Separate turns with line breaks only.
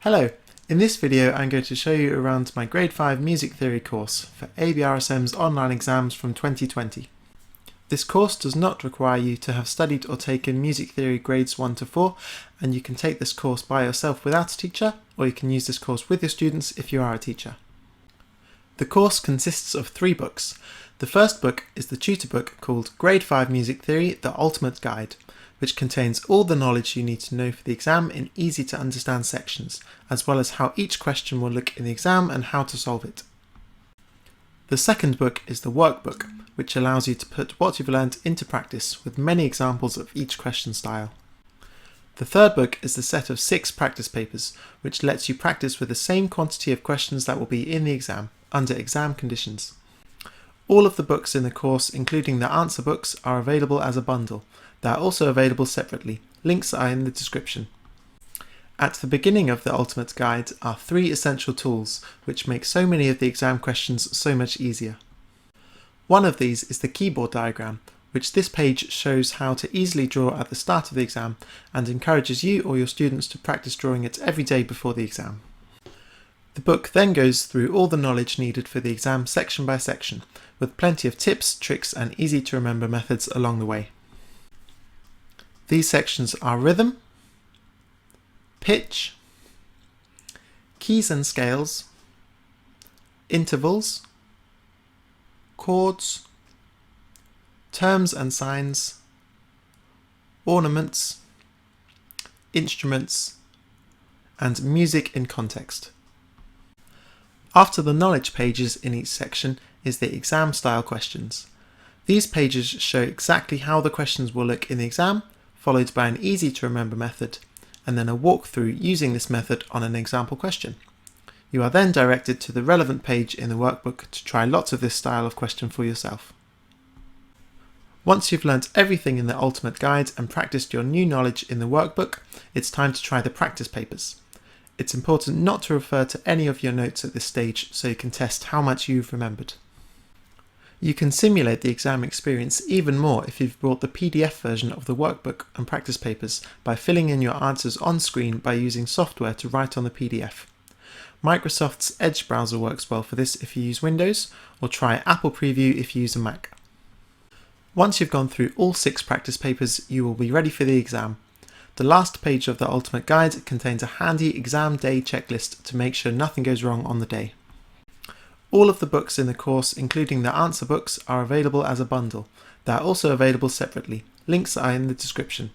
Hello, in this video I'm going to show you around my Grade 5 Music Theory course for ABRSM's online exams from 2020. This course does not require you to have studied or taken Music Theory Grades 1 to 4, and you can take this course by yourself without a teacher, or you can use this course with your students if you are a teacher. The course consists of 3 books. The first book is the tutor book called Grade 5 Music Theory, The Ultimate Guide, which contains all the knowledge you need to know for the exam in easy to understand sections, as well as how each question will look in the exam and how to solve it. The second book is the workbook, which allows you to put what you've learned into practice with many examples of each question style. The third book is the set of 6 practice papers, which lets you practice with the same quantity of questions that will be in the exam, under exam conditions. All of the books in the course, including the answer books, are available as a bundle. They are also available separately. Links are in the description. At the beginning of the Ultimate Guide are 3 essential tools, which make so many of the exam questions so much easier. One of these is the keyboard diagram, which this page shows how to easily draw at the start of the exam and encourages you or your students to practice drawing it every day before the exam. The book then goes through all the knowledge needed for the exam section by section, with plenty of tips, tricks and easy to remember methods along the way. These sections are rhythm, pitch, keys and scales, intervals, chords, terms and signs, ornaments, instruments, and music in context. After the knowledge pages in each section is the exam style questions. These pages show exactly how the questions will look in the exam, followed by an easy to remember method, and then a walkthrough using this method on an example question. You are then directed to the relevant page in the workbook to try lots of this style of question for yourself. Once you've learnt everything in the Ultimate Guide and practiced your new knowledge in the workbook, it's time to try the practice papers. It's important not to refer to any of your notes at this stage so you can test how much you've remembered. You can simulate the exam experience even more if you've brought the PDF version of the workbook and practice papers by filling in your answers on screen by using software to write on the PDF. Microsoft's Edge browser works well for this if you use Windows, or try Apple Preview if you use a Mac. Once you've gone through all 6 practice papers, you will be ready for the exam. The last page of the Ultimate Guide contains a handy exam day checklist to make sure nothing goes wrong on the day. All of the books in the course, including the answer books, are available as a bundle. They are also available separately. Links are in the description.